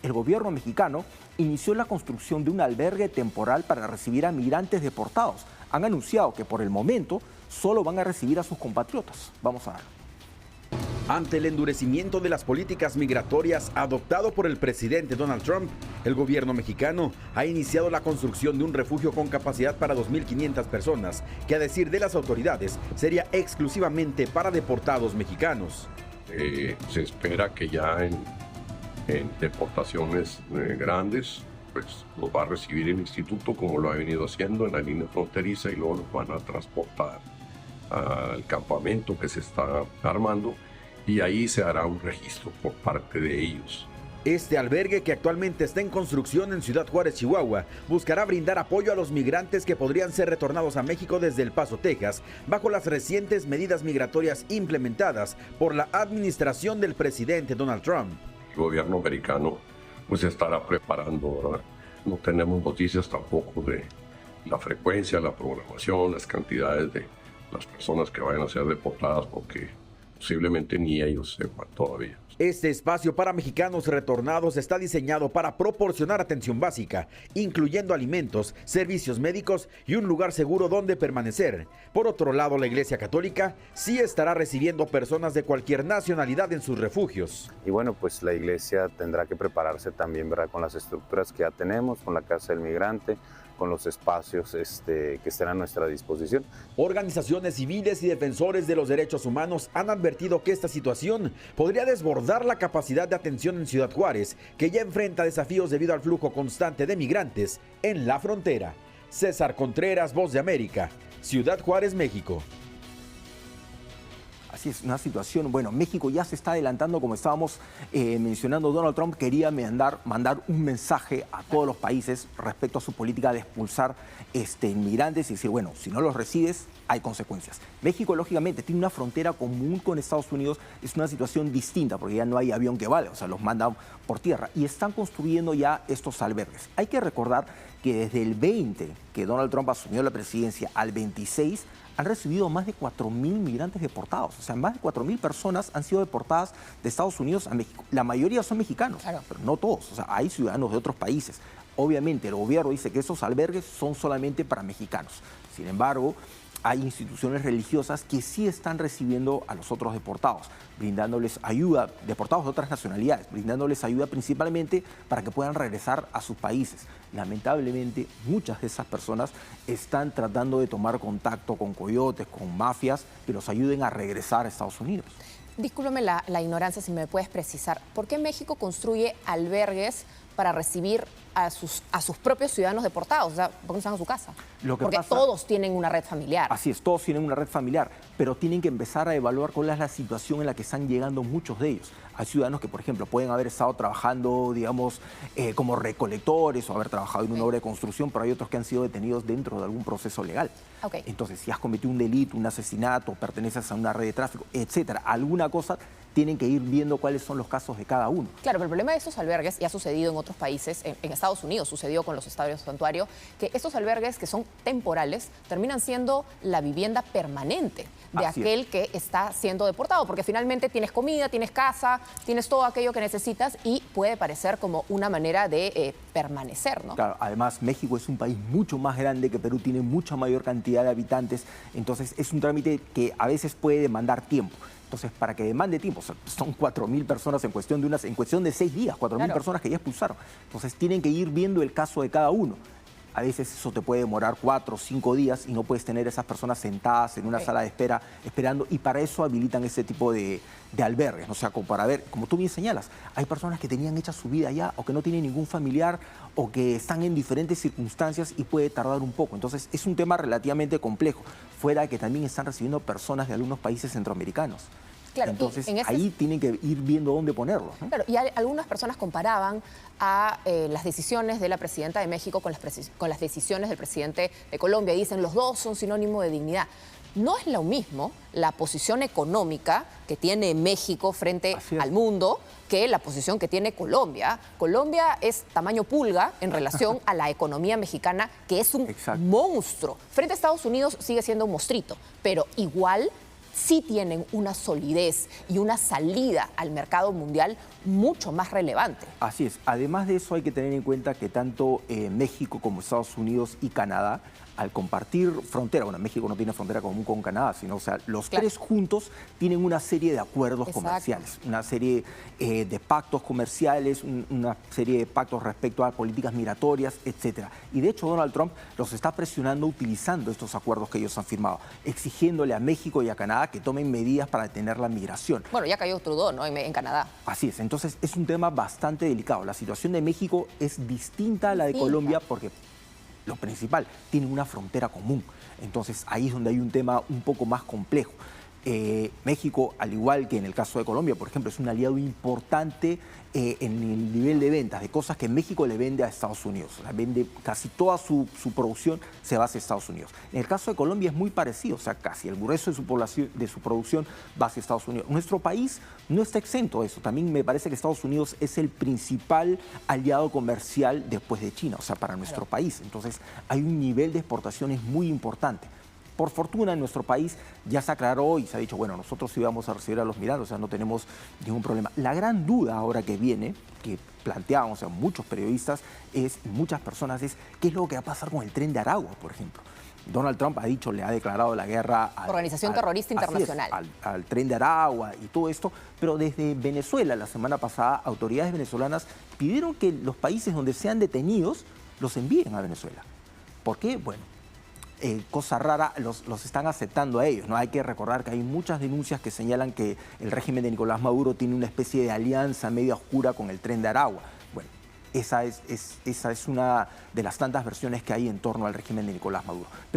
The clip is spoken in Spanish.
el gobierno mexicano inició la construcción de un albergue temporal para recibir a migrantes deportados. Han anunciado que por el momento solo van a recibir a sus compatriotas. Vamos a ver. Ante el endurecimiento de las políticas migratorias adoptado por el presidente Donald Trump, el gobierno mexicano ha iniciado la construcción de un refugio con capacidad para 2.500 personas, que a decir de las autoridades sería exclusivamente para deportados mexicanos. Se espera que ya en deportaciones grandes, pues los va a recibir el instituto como lo ha venido haciendo en la línea fronteriza y luego los van a transportar al campamento que se está armando y ahí se hará un registro por parte de ellos. Este albergue, que actualmente está en construcción en Ciudad Juárez, Chihuahua, buscará brindar apoyo a los migrantes que podrían ser retornados a México desde El Paso, Texas, bajo las recientes medidas migratorias implementadas por la administración del presidente Donald Trump. El gobierno americano pues estará preparando, ¿verdad? No tenemos noticias tampoco de la frecuencia, la programación, las cantidades de las personas que vayan a ser deportadas, porque posiblemente ni ellos sepan todavía. Este espacio para mexicanos retornados está diseñado para proporcionar atención básica, incluyendo alimentos, servicios médicos y un lugar seguro donde permanecer. Por otro lado, la Iglesia Católica sí estará recibiendo personas de cualquier nacionalidad en sus refugios. Y bueno, pues la Iglesia tendrá que prepararse también, ¿verdad?, con las estructuras que ya tenemos, con la Casa del Migrante, con los espacios que estén a nuestra disposición. Organizaciones civiles y defensores de los derechos humanos han advertido que esta situación podría desbordar la capacidad de atención en Ciudad Juárez, que ya enfrenta desafíos debido al flujo constante de migrantes en la frontera. César Contreras, Voz de América, Ciudad Juárez, México. Así es, una situación, bueno, México ya se está adelantando, como estábamos mencionando. Donald Trump quería mandar un mensaje a todos los países respecto a su política de expulsar inmigrantes y decir, bueno, si no los recibes, hay consecuencias. México, lógicamente, tiene una frontera común con Estados Unidos, es una situación distinta, porque ya no hay avión que vale, o sea, los mandan por tierra, y están construyendo ya estos albergues. Hay que recordar que desde el 20, que Donald Trump asumió la presidencia, al 26, han recibido más de 4.000 migrantes deportados. O sea, más de 4.000 personas han sido deportadas de Estados Unidos a México. La mayoría son mexicanos, claro, pero no todos. O sea, hay ciudadanos de otros países. Obviamente, el gobierno dice que esos albergues son solamente para mexicanos. Sin embargo, hay instituciones religiosas que sí están recibiendo a los otros deportados, brindándoles ayuda, deportados de otras nacionalidades, brindándoles ayuda principalmente para que puedan regresar a sus países. Lamentablemente, muchas de esas personas están tratando de tomar contacto con coyotes, con mafias, que los ayuden a regresar a Estados Unidos. Discúlpeme la ignorancia, si me puedes precisar. ¿Por qué México construye albergues para recibir a sus propios ciudadanos deportados? O sea, ¿por qué no están a su casa? Porque todos tienen una red familiar. Así es, todos tienen una red familiar, pero tienen que empezar a evaluar cuál es la situación en la que están llegando muchos de ellos. Hay ciudadanos que, por ejemplo, pueden haber estado trabajando, digamos, como recolectores o haber trabajado en una obra de construcción, pero hay otros que han sido detenidos dentro de algún proceso legal. Entonces, si has cometido un delito, un asesinato, perteneces a una red de tráfico, etcétera, alguna cosa, tienen que ir viendo cuáles son los casos de cada uno. Claro, pero el problema de estos albergues, y ha sucedido en otros países, en Estados Unidos sucedió con los estadios de santuario, que estos albergues que son temporales terminan siendo la vivienda permanente de aquel que está siendo deportado, porque finalmente tienes comida, tienes casa, tienes todo aquello que necesitas y puede parecer como una manera de permanecer, ¿no? Claro, además México es un país mucho más grande que Perú, tiene mucha mayor cantidad de habitantes, entonces es un trámite que a veces puede demandar tiempo. Entonces, para que demande tiempo, son 4.000 personas en cuestión de 6 días, 4.000 personas que ya expulsaron. Entonces, tienen que ir viendo el caso de cada uno. A veces eso te puede demorar 4 o 5 días y no puedes tener esas personas sentadas en una sala de espera esperando, y para eso habilitan ese tipo de albergues. O sea, como para ver, como tú bien señalas, hay personas que tenían hecha su vida allá o que no tienen ningún familiar o que están en diferentes circunstancias y puede tardar un poco. Entonces, es un tema relativamente complejo, fuera de que también están recibiendo personas de algunos países centroamericanos. Claro, entonces, ahí tienen que ir viendo dónde ponerlos, ¿no? Claro, y algunas personas comparaban a las decisiones de la presidenta de México con las decisiones del presidente de Colombia. Y dicen, los dos son sinónimo de dignidad. No es lo mismo la posición económica que tiene México frente al mundo que la posición que tiene Colombia. Colombia es tamaño pulga en relación a la economía mexicana, que es un monstruo. Frente a Estados Unidos sigue siendo un monstruito, pero igual sí tienen una solidez y una salida al mercado mundial mucho más relevante. Así es. Además de eso hay que tener en cuenta que tanto México como Estados Unidos y Canadá, al compartir frontera, bueno, México no tiene frontera común con Canadá, sino, o sea, los tres juntos tienen una serie de acuerdos comerciales, una serie de pactos comerciales, una serie de pactos respecto a políticas migratorias, etcétera. Y de hecho Donald Trump los está presionando utilizando estos acuerdos que ellos han firmado, exigiéndole a México y a Canadá que tomen medidas para detener la migración. Bueno, ya cayó Trudeau, ¿no?, en Canadá. Así es, entonces es un tema bastante delicado. La situación de México es distinta a la de Colombia porque lo principal, tienen una frontera común. Entonces ahí es donde hay un tema un poco más complejo. México, al igual que en el caso de Colombia, por ejemplo, es un aliado importante en el nivel de ventas, de cosas que México le vende a Estados Unidos. O sea, vende casi toda su producción se va hacia Estados Unidos. En el caso de Colombia es muy parecido, o sea, casi el grueso de su población, de su producción va hacia Estados Unidos. Nuestro país no está exento de eso. También me parece que Estados Unidos es el principal aliado comercial después de China, o sea, para nuestro país. Entonces, hay un nivel de exportaciones muy importante. Por fortuna en nuestro país ya se aclaró y se ha dicho, bueno, nosotros sí vamos a recibir a los migrantes, o sea, no tenemos ningún problema. La gran duda ahora que viene, que planteábamos, o sea, muchos periodistas, muchas personas, es qué es lo que va a pasar con el Tren de Aragua, por ejemplo. Donald Trump ha dicho, le ha declarado la guerra a Organización Terrorista Internacional. Al Tren de Aragua y todo esto, pero desde Venezuela, la semana pasada, autoridades venezolanas pidieron que los países donde sean detenidos los envíen a Venezuela. ¿Por qué? Bueno, cosa rara, los están aceptando a ellos, ¿no? Hay que recordar que hay muchas denuncias que señalan que el régimen de Nicolás Maduro tiene una especie de alianza media oscura con el Tren de Aragua. Bueno, esa es una de las tantas versiones que hay en torno al régimen de Nicolás Maduro.